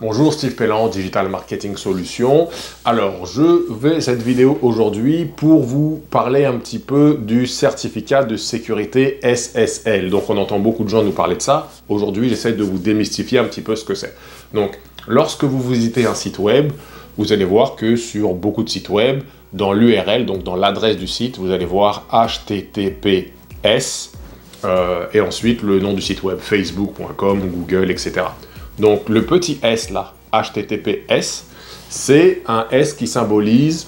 Bonjour, Steve Pelland, Digital Marketing Solutions. Alors, je vais cette vidéo aujourd'hui pour vous parler un petit peu du certificat de sécurité SSL. Donc, on entend beaucoup de gens nous parler de ça. Aujourd'hui, j'essaie de vous démystifier un petit peu ce que c'est. Donc, lorsque vous visitez un site web, vous allez voir que sur beaucoup de sites web, dans l'URL, donc dans l'adresse du site, vous allez voir HTTPS et ensuite le nom du site web, facebook.com, Google, etc. Donc, le petit S là, HTTPS, c'est un S qui symbolise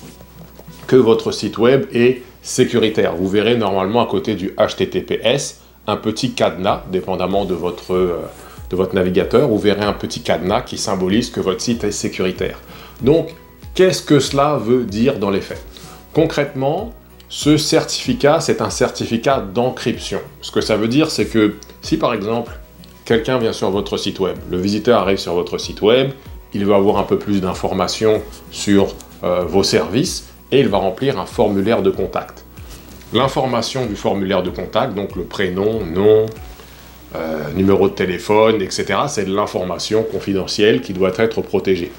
que votre site web est sécuritaire. Vous verrez normalement à côté du HTTPS un petit cadenas, dépendamment de votre navigateur, vous verrez un petit cadenas qui symbolise que votre site est sécuritaire. Donc, qu'est-ce que cela veut dire dans les faits? Concrètement, ce certificat, c'est un certificat d'encryption. Ce que ça veut dire, c'est que si par exemple, quelqu'un vient sur votre site web, le visiteur arrive sur votre site web, il va avoir un peu plus d'informations sur vos services et il va remplir un formulaire de contact. L'information du formulaire de contact, donc le prénom, nom, numéro de téléphone, etc., c'est de l'information confidentielle qui doit être protégée.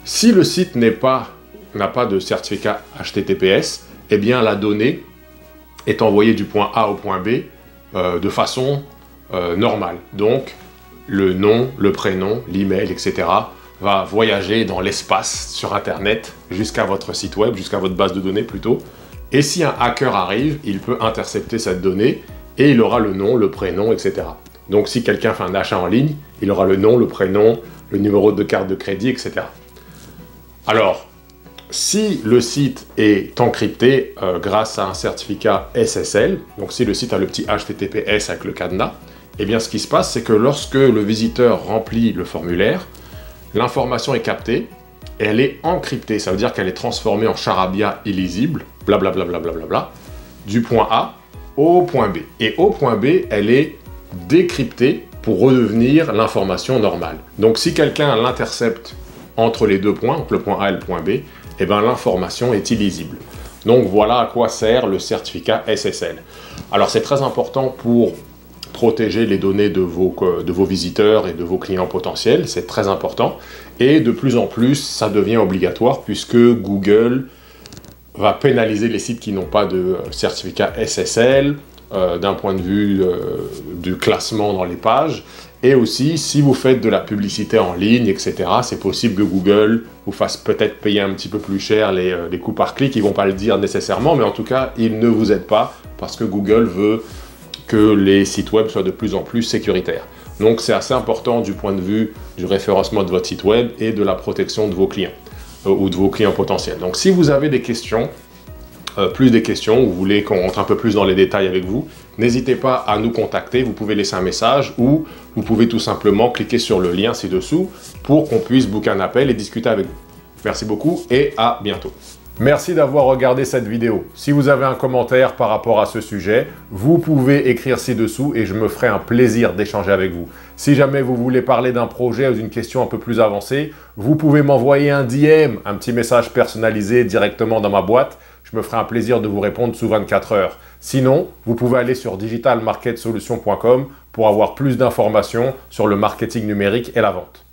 Si le site n'a pas de certificat HTTPS, eh bien la donnée est envoyée du point A au point B de façon normale. Donc, le nom, le prénom, l'email, etc. va voyager dans l'espace sur Internet jusqu'à votre site web, jusqu'à votre base de données plutôt. Et si un hacker arrive, il peut intercepter cette donnée et il aura le nom, le prénom, etc. Donc, si quelqu'un fait un achat en ligne, il aura le nom, le prénom, le numéro de carte de crédit, etc. Alors, si le site est encrypté grâce à un certificat SSL, donc si le site a le petit HTTPS avec le cadenas, eh bien ce qui se passe, c'est que lorsque le visiteur remplit le formulaire, l'information est captée et elle est encryptée. Ça veut dire qu'elle est transformée en charabia illisible, blablabla, du point A au point B. Et au point B, elle est décryptée pour redevenir l'information normale. Donc si quelqu'un l'intercepte entre les deux points, entre le point A et le point B, eh bien l'information est illisible. Donc voilà à quoi sert le certificat SSL. Alors c'est très important pour protéger les données de vos visiteurs et de vos clients potentiels, c'est très important. Et de plus en plus, ça devient obligatoire puisque Google va pénaliser les sites qui n'ont pas de certificat SSL d'un point de vue du classement dans les pages. Et aussi, si vous faites de la publicité en ligne, etc., c'est possible que Google vous fasse peut-être payer un petit peu plus cher les coûts par clic. Ils ne vont pas le dire nécessairement, mais en tout cas, ils ne vous aident pas parce que Google veut que les sites web soient de plus en plus sécuritaires. Donc, c'est assez important du point de vue du référencement de votre site web et de la protection de vos clients ou de vos clients potentiels. Donc, si vous avez des questions, ou vous voulez qu'on rentre un peu plus dans les détails avec vous, n'hésitez pas à nous contacter, vous pouvez laisser un message ou vous pouvez tout simplement cliquer sur le lien ci-dessous pour qu'on puisse booker un appel et discuter avec vous. Merci beaucoup et à bientôt. Merci d'avoir regardé cette vidéo. Si vous avez un commentaire par rapport à ce sujet, vous pouvez écrire ci-dessous et je me ferai un plaisir d'échanger avec vous. Si jamais vous voulez parler d'un projet ou d'une question un peu plus avancée, vous pouvez m'envoyer un DM, un petit message personnalisé directement dans ma boîte. Je me ferai un plaisir de vous répondre sous 24 heures. Sinon, vous pouvez aller sur digitalmarketsolutions.com pour avoir plus d'informations sur le marketing numérique et la vente.